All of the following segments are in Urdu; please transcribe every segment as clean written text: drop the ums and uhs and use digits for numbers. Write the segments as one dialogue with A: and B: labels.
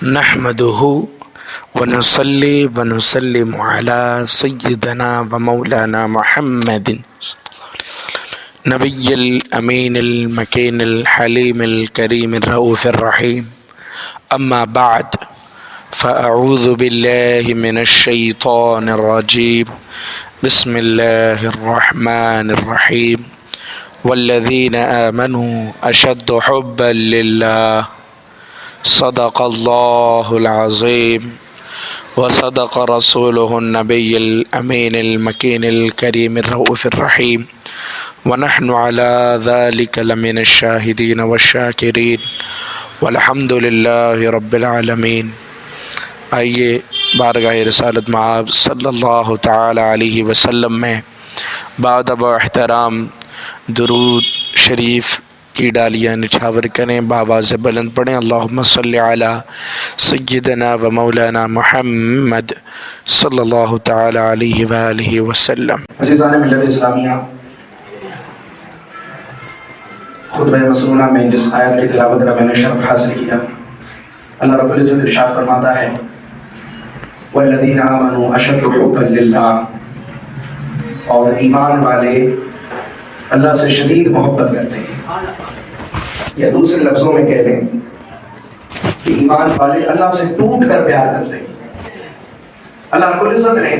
A: نحمده ونصلي ونسلم على سيدنا ومولانا محمد نبي الأمين المكين الحليم الكريم الرؤوف الرحيم. أما بعد، فأعوذ بالله من الشيطان الرجيم. بسم الله الرحمن الرحيم. والذين آمنوا أشد حبا لله. صدق الله العظيم وصدق رسوله النبي الأمين المكين الكريم الرؤوف الرحيم. ونحن على ذلك لمن الشاهدين والشاكرين والحمد لله رب العالمین. آئیے بارگاہ رسالت مآب صلی اللہ تعالی علیہ وسلم میں بادب و احترام درود شریف کی ڈالیاں نچھاور کریں، بآواز بلند پڑھیں اللہم صلی علی سیدنا و مولانا محمد صلی اللہ تعالی علیہ وآلہ وسلم.
B: عزیزان ملت اسلامیہ، خطبہ مسنونہ میں جس آیت کی تلاوت کا میں نے شرف حاصل کیا، اللہ رب العزت ارشاد فرماتا ہے والذین آمنوا اشد حبا للہ، اور ایمان والے اللہ سے شدید محبت کرتے ہیں. یا دوسرے لفظوں میں کہہ لیں کہ ایمان والے اللہ سے ٹوٹ کر پیار کرتے ہیں. اللہ رب العزت نے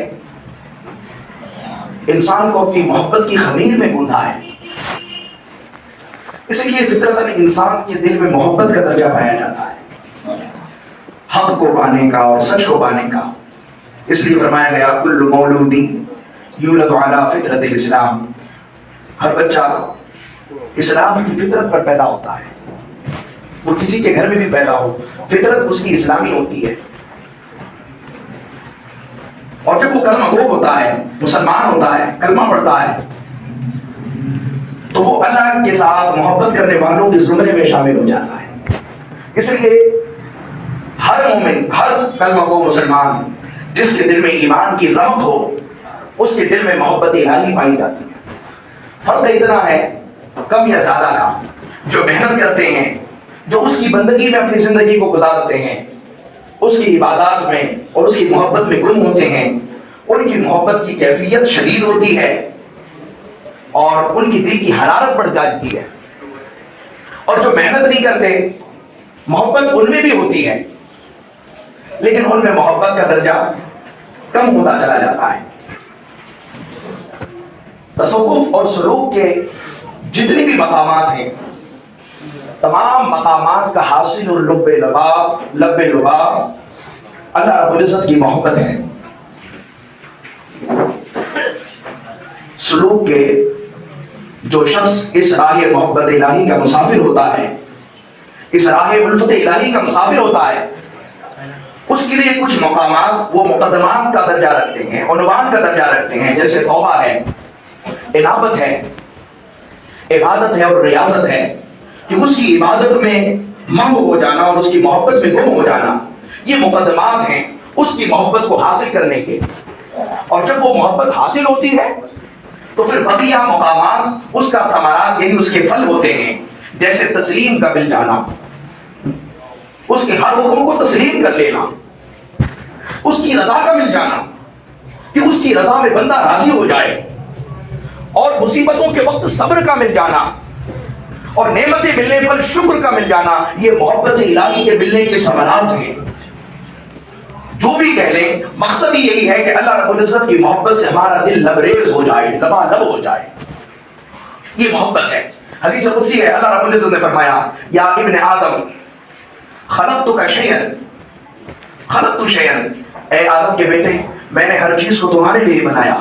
B: انسان کو اپنی محبت کی خمیر میں گوندھا ہے، اس لیے فطرتاً انسان کے دل میں محبت کا درجہ پایا جاتا ہے، حق کو پانے کا اور سچ کو پانے کا. اس لیے فرمایا گیا کل مولود یولد علی فطرت الاسلام، ہر بچہ اسلام کی فطرت پر پیدا ہوتا ہے. وہ کسی کے گھر میں بھی پیدا ہو، فطرت اس کی اسلامی ہوتی ہے. اور جب وہ کلمہ گو ہوتا ہے، مسلمان ہوتا ہے، کلمہ پڑھتا ہے، تو وہ اللہ کے ساتھ محبت کرنے والوں کے زمرے میں شامل ہو جاتا ہے. اس لیے ہر مومن، ہر کلمہ گو مسلمان جس کے دل میں ایمان کی رمق ہو، اس کے دل میں محبت الہی پائی جاتی ہے. فرق اتنا ہے کم یا زیادہ کا. جو محنت کرتے ہیں، جو اس کی بندگی میں اپنی زندگی کو گزارتے ہیں، اس کی عبادات میں اور اس کی محبت میں گم ہوتے ہیں، ان کی محبت کی کیفیت شدید ہوتی ہے اور ان کی دل کی حرارت بڑھ جاتی ہے. اور جو محنت نہیں کرتے، محبت ان میں بھی ہوتی ہے لیکن ان میں محبت کا درجہ کم ہوتا چلا جاتا ہے. تصوف اور سلوک کے جتنی بھی مقامات ہیں، تمام مقامات کا حاصل اور لب لباب اللہ رب العزت کی محبت ہے. سلوک کے جو شخص اس راہ محبت الہی کا مسافر ہوتا ہے، اس راہ الفت الہی کا مسافر ہوتا ہے، اس کے لیے کچھ مقامات وہ مقدمات کا درجہ رکھتے ہیں، عنوان کا درجہ رکھتے ہیں. جیسے توبہ ہے، انابت ہے، عبادت ہے اور ریاضت ہے، کہ اس کی عبادت میں محو ہو جانا اور اس کی محبت میں گم ہو جانا، یہ مقدمات ہیں اس کی محبت کو حاصل کرنے کے. اور جب وہ محبت حاصل ہوتی ہے تو پھر بقیہ مقامات اس کا ثمرات یعنی اس کے پھل ہوتے ہیں. جیسے تسلیم کا مل جانا، اس کے ہر حکم کو تسلیم کر لینا، اس کی رضا کا مل جانا کہ اس کی رضا میں بندہ راضی ہو جائے، اور مصیبتوں کے وقت صبر کا مل جانا، اور نعمتیں ملنے پر شکر کا مل جانا. یہ محبت الہی کے ملنے کے ثمرات ہیں. جو بھی کہہ لیں، مقصد ہی یہی ہے کہ اللہ رب العزت کی محبت سے ہمارا دل لبریز ہو جائے، لبالب ہو جائے. یہ محبت ہے. حدیث قدسی ہے، اللہ رب العزت نے فرمایا یا ابن آدم خلقتک شیئا، خلقت شیئا، اے آدم کے بیٹے میں نے ہر چیز کو تمہارے لیے بنایا،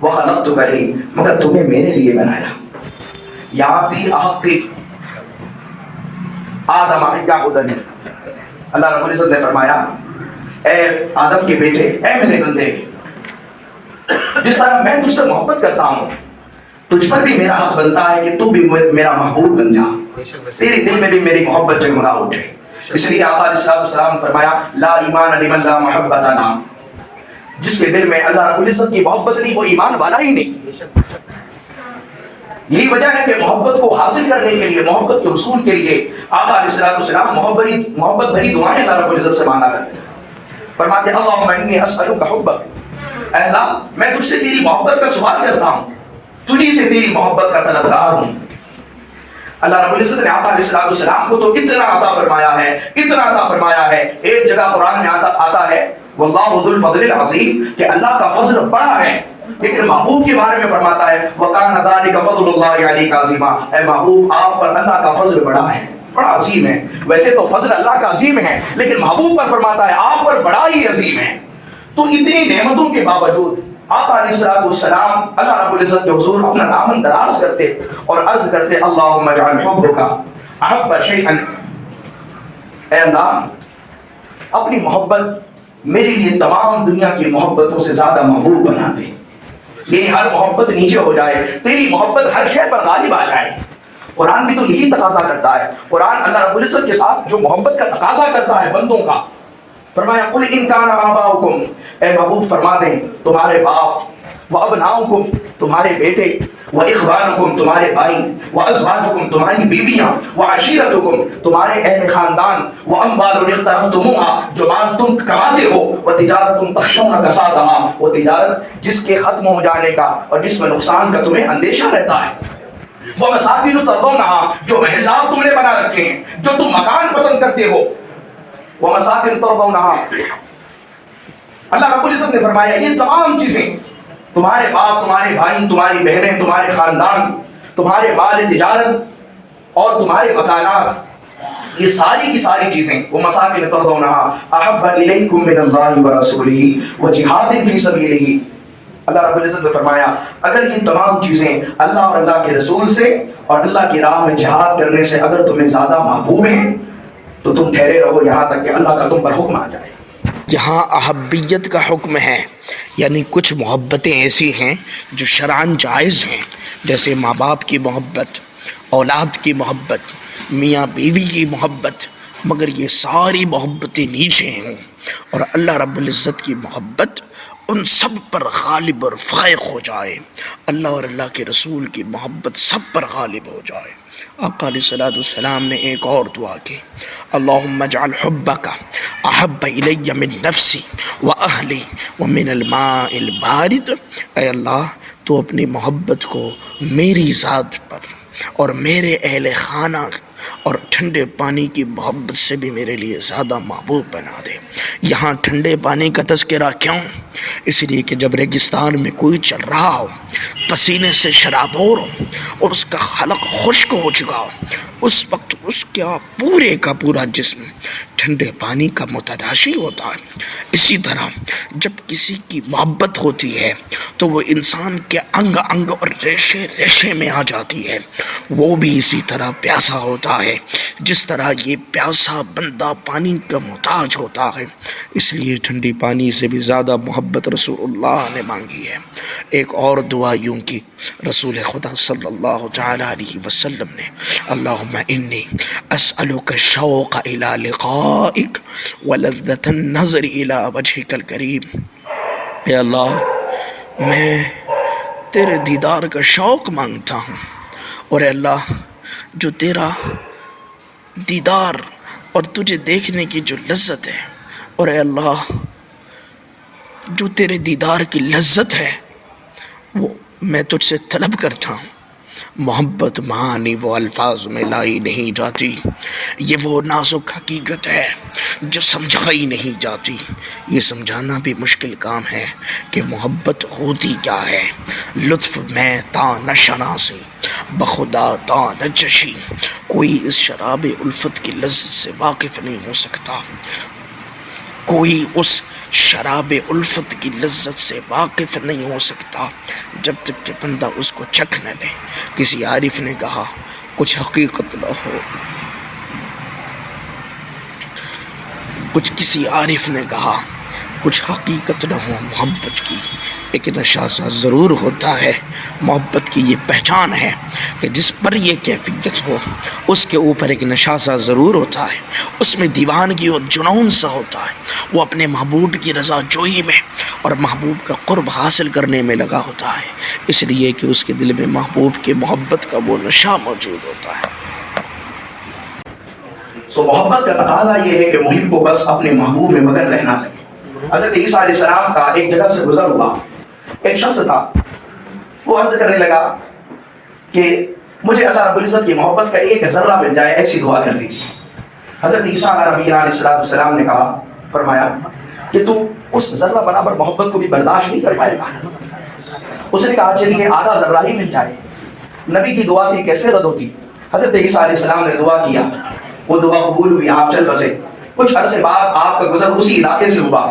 B: وخلقتک لی، مگر تمہیں میرے لیے بنایا. یا بھی احقی آدم یعبدنی، اللہ رب العزت نے فرمایا اے آدم کے بیٹے، اے میرے بندے، جس طرح میں تجھ سے محبت کرتا ہوں، تجھ پر بھی میرا حق بنتا ہے کہ تو بھی میرا محبوب بن جا، تیرے دل میں بھی میری محبت جگمگا اٹھے. اس لیے آقا علیہ السلام نے فرمایا لا ایمان لمن لا محبت لنا، جس کے دل میں اللہ رب العزت کی محبت نہیں وہ ایمان والا ہی نہیں. یہی وجہ ہے کہ محبت کو حاصل کرنے کے لیے، محبت کے حصول کے لیے آقا علیہ السلام محبت بھری دعائیں اللہ رب العزت سے مانگا کرتے ہیں۔ فرماتے ہیں اللہم انی اسألک حبک، اے اللہ میں تجھ سے تیری محبت کا سوال کرتا ہوں، تجھی سے تیری محبت کا طلبگار ہوں۔ اللہ رب العزت نے آقا علیہ السلام کو تو اتنا عطا فرمایا ہے، اتنا عطا فرمایا ہے۔ ایک جگہ قرآن میں آتا ہے واللہ ذو الفضل العظیم، کہ اللہ کا فضل بڑا ہے، لیکن محبوب کے بارے میں فرماتا ہے وَكَانَ ذَلِكَ فَضْلُ اللَّهِ عَلَيْكَ عَظِيمًا، اے محبوب آپ پر اللہ کا فضل بڑا ہے، بڑا عظیم ہے۔ ویسے تو فضل اللہ کا عظیم ہے، لیکن محبوب پر فرماتا ہے آپ پر بڑا ہی عظیم ہے۔ تو اتنی نعمتوں کے باوجود آقا علیہ السلام اللہ رب العزت کے حضور اپنا دامن دراز کرتے اور عرض کرتے اللہم اجعل حبک احب شیئا، اے اللہ اپنی محبت میرے لیے تمام دنیا کی محبتوں سے زیادہ محبوب بنا دے، یعنی ہر محبت نیچے ہو جائے، تیری محبت ہر شے پر غالب آ جائے۔ قرآن بھی تو یہی تقاضا کرتا ہے، قرآن اللہ رب العزت کے ساتھ جو محبت کا تقاضا کرتا ہے بندوں کا، فرمایا قل ان کان آباؤکم، اے محبوب فرما دیں تمہارے باپ، وابناؤکم تمہارے بیٹے، واخوانکم تمہارے بھائی، وازواجکم تمہاری بیویاں، وعشیرتکم تمہارے اہل خاندان، واموال اقترفتموها جو مال تم کماتے ہو، وتجارت تخشون کسادها وہ تجارت جس کے ختم ہو جانے کا اور جس میں نقصان کا تمہیں اندیشہ رہتا ہے، ومساکن ترضونها جو محلات تم نے بنا رکھے ہیں، جو تم مکان پسند کرتے ہو، ومساکن ترضونها اللہ رب العزت نے فرمایا یہ تمام چیزیں تمہارے باپ، تمہارے بھائی، تمہاری بہنیں، تمہارے خاندان، تمہارے مال تجارت اور تمہارے مکانات، یہ ساری کی ساری چیزیں وہ مساکن ترضونها احب الیکم من اللہ ورسولہ وجہاد فی سبیلہ، اللہ رب العزت نے فرمایا اگر یہ تمام چیزیں اللہ اور اللہ کے رسول سے اور اللہ کی راہ میں جہاد کرنے سے اگر تمہیں زیادہ محبوب ہیں تو تم ٹھہرے رہو یہاں تک کہ اللہ کا تم پر حکم آ جائے۔
A: یہاں احبیت کا حکم ہے، یعنی کچھ محبتیں ایسی ہیں جو شرعاً جائز ہیں، جیسے ماں باپ کی محبت، اولاد کی محبت، میاں بیوی کی محبت، مگر یہ ساری محبتیں نیچے ہیں، اور اللہ رب العزت کی محبت ان سب پر غالب اور فائق ہو جائے، اللہ اور اللہ کے رسول کی محبت سب پر غالب ہو جائے۔ آقا علیہ السلام نے ایک اور دعا کی اللہم اجعل حبک احب الی من نفسی واہلی ومن الماء البارد، اے اللہ تو اپنی محبت کو میری ذات پر اور میرے اہل خانہ اور ٹھنڈے پانی کی محبت سے بھی میرے لیے زیادہ محبوب بنا دے۔ یہاں ٹھنڈے پانی کا تذکرہ کیوں؟ اس لیے کہ جب ریگستان میں کوئی چل رہا ہو، پسینے سے شرابور ہو اور اس کا خلق خشک ہو چکا ہو، اس وقت اس کا پورے کا پورا جسم ٹھنڈے پانی کا متلاشی ہوتا ہے۔ اسی طرح جب کسی کی محبت ہوتی ہے تو وہ انسان کے انگ انگ اور ریشے ریشے میں آ جاتی ہے، وہ بھی اسی طرح پیاسا ہوتا ہے جس طرح یہ پیاسا بندہ پانی کا محتاج ہوتا ہے۔ اس لیے ٹھنڈی پانی سے بھی زیادہ محبت رسول اللہ نے مانگی ہے۔ ایک اور دعا یوں کی رسول خدا صلی اللہ تعالی علیہ وسلم نے اللہم انی اسألک الشوق الی لقائک ولذۃ النظر الی وجہک الکریم، اے اللہ میں تیرے دیدار کا شوق مانگتا ہوں، اور اے اللہ جو تیرا دیدار اور تجھے دیکھنے کی جو لذت ہے، اور اے اللہ جو تیرے دیدار کی لذت ہے وہ میں تجھ سے طلب کرتا ہوں۔ محبت معنی وہ الفاظ میں لائی نہیں جاتی، یہ وہ نازک حقیقت ہے جو سمجھائی نہیں جاتی۔ یہ سمجھانا بھی مشکل کام ہے کہ محبت ہوتی کیا ہے۔ لطف میں تا نہ شناسی بخدا تا نہ چشی، کوئی اس شراب الفت کی لذت سے واقف نہیں ہو سکتا، کوئی اس شراب الفت کی لذت سے واقف نہیں ہو سکتا جب تک کہ بندہ اس کو چکھ نہ لے۔ کسی عارف نے کہا کچھ حقیقت نہ ہو، کسی عارف نے کہا کچھ حقیقت نہ ہو محبت کی، ایک نشہ سا ضرور ہوتا ہے۔ محبت کی یہ پہچان ہے کہ جس پر یہ کیفیت ہو اس کے اوپر ایک نشہ سا ضرور ہوتا ہے، اس میں دیوانگی اور جنون سا ہوتا ہے، وہ اپنے محبوب کی رضا جوئی میں اور محبوب کا قرب حاصل کرنے میں لگا ہوتا ہے، اس لیے کہ اس کے دل میں محبوب کی محبت کا وہ نشہ موجود ہوتا ہے۔
B: سو محبت کا تقاضا یہ ہے کہ محب کو بس اپنے محبوب میں مگن رہنا ہے۔ حضرت عیسیٰ علیہ السلام کا ایک جگہ سے گزر ہوا ایک شخص تھا، وہ عرض کرنے لگا کہ مجھے اللہ رب العزت کی محبت کا ایک ذرہ مل جائے، ایسی دعا کر دیجیے۔ حضرت عیسیٰ علیہ السلام نے کہا، فرمایا کہ تو اس ذرہ برابر محبت کو بھی برداشت نہیں کر پائے گا۔ اس نے کہا چلیے آدھا ذرہ ہی مل جائے۔ نبی کی دعا تھی، کیسے رد ہوتی؟ حضرت عیسیٰ علیہ السلام نے دعا کیا، وہ دعا قبول ہوئی، آپ چل بسے۔ کچھ عرصے بعد آپ کا گزر اسی علاقے سے ہوا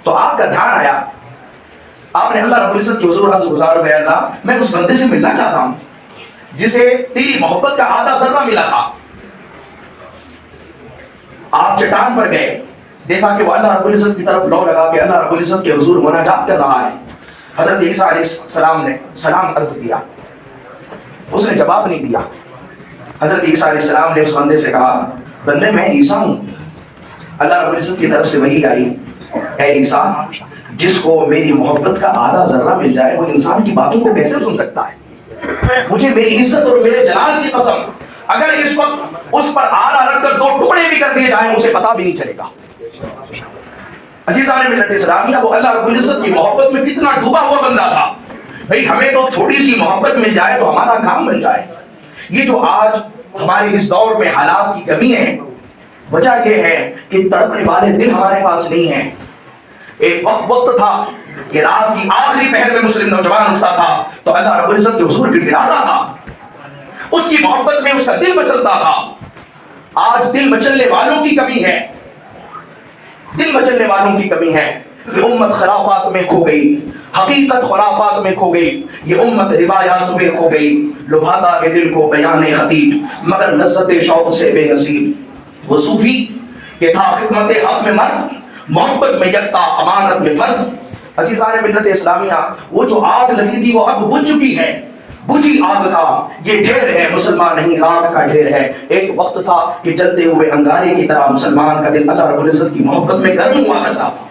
B: تو آپ کا دھیان آیا، آپ نے اللہ رب العزت کی حضور عرض گزار ہوئے، اللہ میں اس بندے سے ملنا چاہتا ہوں جسے تیری محبت کا آدھا ذرہ ملا تھا۔ آپ چٹان پر گئے، دیکھا کہ وہ اللہ رب العزت کی طرف لو لگا کے اللہ رب العزت کے حضور مناجات کر رہا ہے۔ حضرت عیسیٰ علیہ السلام نے سلام عرض کیا، اس نے جواب نہیں دیا۔ حضرت عیسیٰ علیہ السلام نے اس بندے سے کہا، بندے میں عیسیٰ ہوں، اللہ رب العزت کی طرف سے وحی آئی، اے عیسیٰ جس کو میری محبت کا آدھا ذرہ مل جائے وہ انسان کی باتوں کو کیسے سن سکتا ہے؟ مجھے میری عزت اور میرے جلال کی قسم، اگر اس وقت اس پر آلہ رکھ کر 2 ٹکڑے بھی کر دیے جائیں اسے پتا بھی نہیں چلے گا۔ عزیزان ملت اسلامیہ، وہ اللہ رب العزت کی محبت میں کتنا ڈوبا ہوا بندہ تھا۔ بھئی ہمیں تو تھوڑی سی محبت مل جائے تو ہمارا کام بن جائے۔ یہ جو آج ہمارے اس دور میں حالات کی کمی ہے، وجہ یہ ہے کہ تڑپنے والے دل ہمارے پاس نہیں ہیں۔ ایک وقت تھا کہ رات کی آخری پہر میں مسلم نوجوان اٹھتا تھا تو اللہ رب العزت کے حضور گڑگڑاتا تھا، اس کی محبت میں اس کا دل مچلتا تھا۔ آج دل مچلنے والوں کی کمی ہے، دل مچلنے والوں کی کمی ہے۔ یہ امت خرافات میں کھو گئی، حقیقت خرافات میں کھو گئی، یہ امت روایات میں کھو گئی۔ لبھاتا ہے دل کو بیان خطیب، مگر لذت شوق سے بے نصیب۔ وہ صوفی کہ تھا خدمت حق میں مرد، محبت میں یکتا امانت میں فرد۔ عزیزان ملت اسلامیہ، وہ جو آگ لگی تھی وہ اب بجھ چکی ہے، بجھی آگ کا یہ ڈھیر ہے، مسلمان نہیں راگ کا ڈھیر ہے۔ ایک وقت تھا کہ جلتے ہوئے انگارے کی طرح مسلمان کا دل اللہ رب العزت کی محبت میں گرم ہوا کرتا تھا،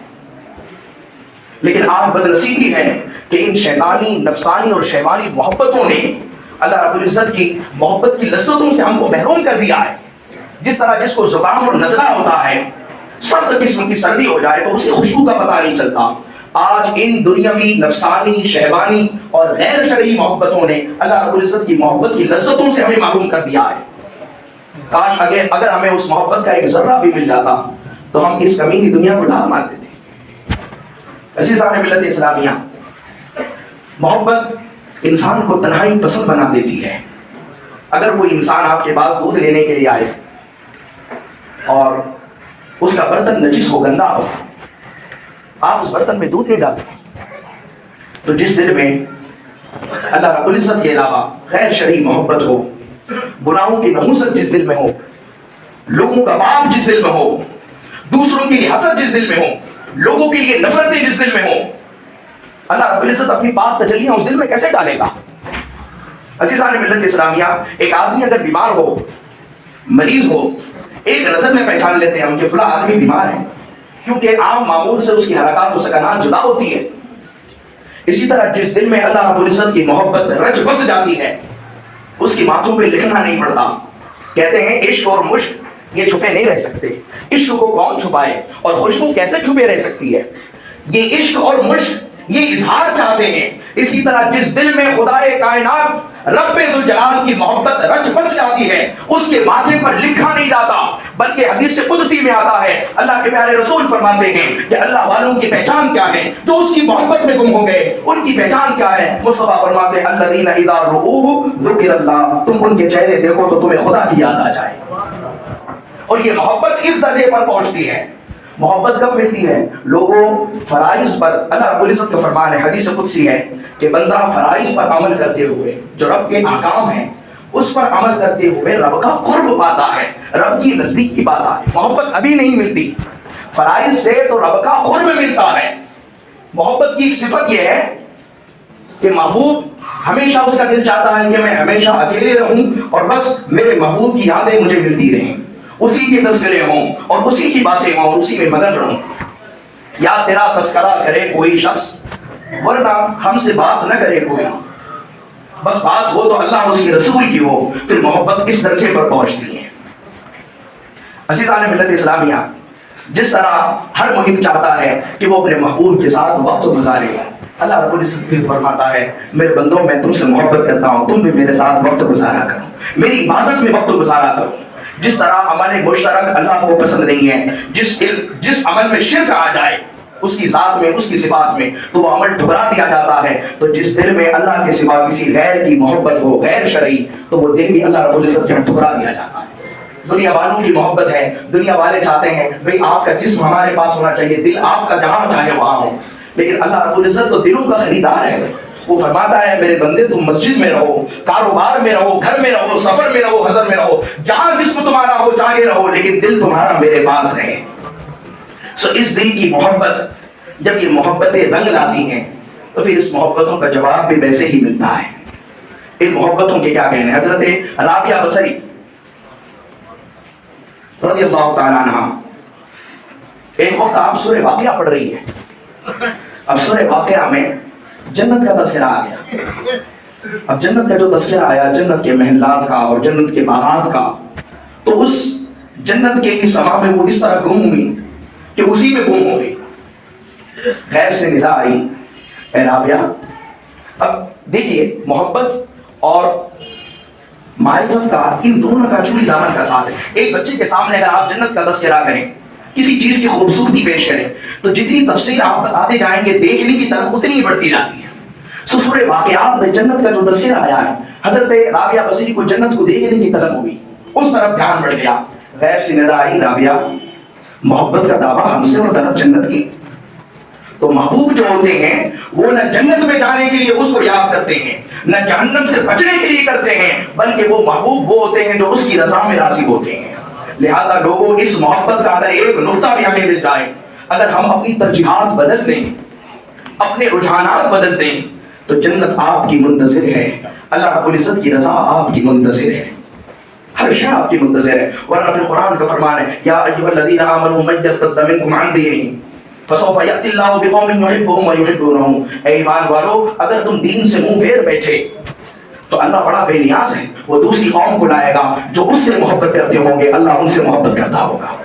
B: لیکن آج بدنصیبی ہے کہ ان شیطانی نفسانی اور شیطانی محبتوں نے اللہ رب العزت کی محبت کی لذتوں سے ہم کو محروم کر دیا ہے۔ جس طرح جس کو زکام اور نزلہ ہوتا ہے، سخت قسم کی سردی ہو جائے تو اسے خوشبو کا پتہ نہیں چلتا۔ آج ان دنیاوی نفسانی شہوانی اور غیر شرعی محبتوں نے اللہ رب العزت کی محبت کی لذتوں سے ہمیں محروم کر دیا ہے۔ کاش اگر ہمیں اس محبت کا ایک ذرہ بھی مل جاتا تو ہم اس کمینی دنیا کو ڈال مار دیتے۔ عزیزان ملت اسلامیہ، محبت انسان کو تنہائی پسند بنا دیتی ہے۔ اگر کوئی انسان آپ کے پاس دودھ لینے کے لیے آئے اور اس کا برتن نجس ہو، گندا ہو، آپ اس برتن میں دودھ نہیں ڈالتے، تو جس دل میں اللہ رب العزت کے علاوہ غیر شرعی محبت ہو، گناہوں کی نحوست جس دل میں ہو، لوگوں کا پاپ جس دل میں ہو، دوسروں کے لیے حسد جس دل میں ہو، لوگوں کے لیے نفرتیں جس دل میں ہو، اللہ رب العزت اپنی پاک تجلیاں اس دل میں کیسے ڈالے گا؟ عزیزان ملت اسلامیہ، ایک آدمی اگر بیمار ہو، مریض ہو، ایک نظر میں پہچان لیتے ہیں ہم کہ فلاں آدمی بیمار ہے، کیونکہ عام معمول سے اس کی حرکات و سکنات جدا ہوتی ہے۔ اسی طرح جس دل میں اللہ رب العزت کی محبت رچ بس جاتی ہے، اس کی باتوں پہ لکھنا نہیں پڑتا۔ کہتے ہیں عشق اور مشق یہ چھپے نہیں رہ سکتے، عشق کو کون چھپائے اور خوشبو کیسے چھپے رہ سکتی ہے؟ یہ عشق اور مشق یہ اظہار چاہتے ہیں۔ اسی طرح جس دل میں خدائے کائنات رب ذوالجلال کی محبت رچ بس جاتی ہے، اس کے ماتھے پر لکھا نہیں جاتا، بلکہ حدیث قدسی میں آتا ہے، اللہ کے پیارے رسول فرماتے ہیں کہ اللہ والوں کی پہچان کیا ہے؟ جو اس کی محبت میں گم ہو گئے، ان کی پہچان کیا ہے؟ مصطفیٰ فرماتے ہیں الذین اذا رؤوہ ذکر اللہ، تم ان کے چہرے دیکھو تو تمہیں خدا کی یاد آ جائے۔ اور یہ محبت اس درجے پر پہنچتی ہے۔ محبت کب ملتی ہے؟ لوگوں فرائض پر، اللہ رب العزت کا فرمان ہے، حدیث قدسی ہے کہ بندہ فرائض پر عمل کرتے ہوئے، جو رب کے احکام ہیں اس پر عمل کرتے ہوئے رب کا قرب پاتا ہے، رب کی نزدیکی پاتا ہے۔ محبت ابھی نہیں ملتی، فرائض سے تو رب کا قرب ملتا ہے۔ محبت کی ایک صفت یہ ہے کہ محبوب ہمیشہ اس کا دل چاہتا ہے کہ میں ہمیشہ اکیلے رہوں اور بس میرے محبوب کی یادیں مجھے ملتی رہیں، اسی کے تذکرے ہوں اور اسی کی باتیں ہوں اور اسی میں مگن رہوں. یا تیرا تذکرہ کرے کوئی شخص ورنہ ہم سے بات نہ کرے کوئی، بس بات ہو تو اللہ اور اس کے رسول کی ہو، پھر محبت اس درجے پر پہنچتی ہے. عزیزان ملت اسلامیہ، جس طرح ہر محب چاہتا ہے کہ وہ اپنے محبوب کے ساتھ وقت گزارے، اللہ رب العزت بھی فرماتا ہے میرے بندوں میں تم سے محبت کرتا ہوں، تم بھی میرے ساتھ وقت گزارا کرو، میری عبادت میں وقت گزارا کرو. جس طرح عمل مشترک اللہ کو پسند نہیں ہے، جس عمل میں شرک آ جائے اس کی ذات میں، اس کی صفات میں، تو وہ عمل ٹھکرا دیا جاتا ہے. تو جس دل میں اللہ کے سوا کسی غیر کی محبت ہو، غیر شرعی، تو وہ دل بھی اللہ رب العزت کے ٹھکرا دیا جاتا ہے. دنیا والوں کی محبت ہے، دنیا والے چاہتے ہیں بھئی آپ کا جسم ہمارے پاس ہونا چاہیے، دل آپ کا جہاں چاہے وہاں ہو، لیکن اللہ رب العزت تو دلوں کا خریدار ہے. وہ فرماتا ہے میرے بندے تم مسجد میں رہو، کاروبار میں رہو، گھر میں رہو، سفر میں رہو، حضر میں رہو، جہاں جسم تمہارا ہو چاہے رہو، لیکن دل تمہارا میرے پاس رہے. سو اس دل کی محبت جب یہ محبتیں رنگ لاتی ہیں تو پھر اس محبتوں کا جواب بھی ویسے ہی ملتا ہے. ان محبتوں کے کیا کہنے؟ حضرت رابعہ بصری رضی اللہ تعالیٰ عنہ ایک وقت آپ سورہ واقعہ پڑھ رہی ہے. اب سورہ واقعہ میں جنت کا تذکرہ آ گیا. اب جنت کا جو تذکرہ آیا، جنت کے محلات کا اور جنت کے باغات کا، تو اس جنت کے اس سما میں وہ اس طرح گم ہوئی کہ اسی میں گم ہو گئی. غیب سے ندا آئی اے رابعہ. اب دیکھیے محبت اور معرفت کا ان دونوں کا چوری دامن کا ساتھ ہے. ایک بچے کے سامنے اگر آپ جنت کا تذکرہ کریں، کسی چیز کی خوبصورتی پیش کریں، تو جتنی تفصیل آپ بتاتے جائیں گے دیکھنے کی طرف اتنی بڑھتی جاتی ہے. سورہ واقعات میں جنت کا جو تذکرہ آیا ہے، حضرت رابعہ بصری کو جنت کو دیکھنے کی طلب ہوئی، اس طرف دھیان بڑھ گیا. غیب سے ندا آئی رابعہ محبت کا دعویٰ ہم سے اور طرف جنت کی. تو محبوب جو ہوتے ہیں وہ نہ جنت میں جانے کے لیے اس کو یاد کرتے ہیں، نہ جہنم سے بچنے کے لیے کرتے ہیں، بلکہ وہ محبوب وہ ہوتے ہیں جو اس کی رضا میں راضی ہوتے ہیں. لہذا لوگوں اس محبت کا اگر ایک نقطہ بھی ہمیں مل جائے، اگر ہم اپنی ترجیحات بدل دیں، اپنے رجحانات بدل دیں، تو جنت آپ کی منتظر ہے، اللہ رب العزت کی رضا آپ کی منتظر ہے، ہر شے آپ کی منتظر ہے. ورنہ پھر قرآن کا فرمان ہے یا ایھا الذین آمنوا من یرتد منکم عن دینہ فسوف یأتی اللہ بقوم یحبهم ویحبونہ. اے ایمان والو، اگر تم دین سے منہ پھیر بیٹھے تو اللہ بڑا بے نیاز ہے، وہ دوسری قوم کو لائے گا جو اس سے محبت کرتے ہوں گے، اللہ ان سے محبت کرتا ہوگا.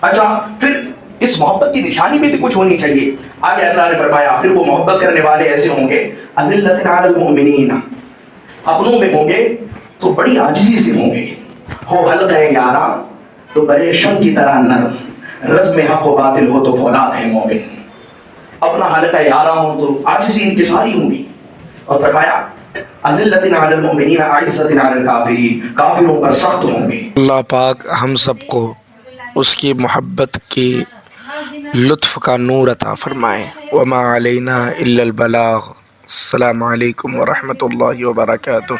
B: اچھا، پھر اس محبت کی نشانی بھی تو کچھ ہونی چاہیے. آگے اللہ نے فرمایا پھر وہ محبت کرنے والے ایسے ہوں گے اذلۃ علی المؤمنین، اپنوں میں ہوں گے تو بڑی عاجزی سے ہوں گے. ہو حلقہ یاراں تو بریشم کی طرح نرم، رزم حق و باطل ہو تو فولاد ہے مومن. اپنا حلقہ یاراں ہو تو عاجزی انکساری ہوں گی. اور فرمایا اذلۃ علی المؤمنین اعزۃ علی الکافرین، کافروں پر سخت ہوں گے.
A: اللہ پاک ہم سب کو اس کی محبت کی لطف کا نور عطا فرمائے. وما علینا الا البلاغ. السلام علیکم ورحمۃ اللہ وبرکاتہ.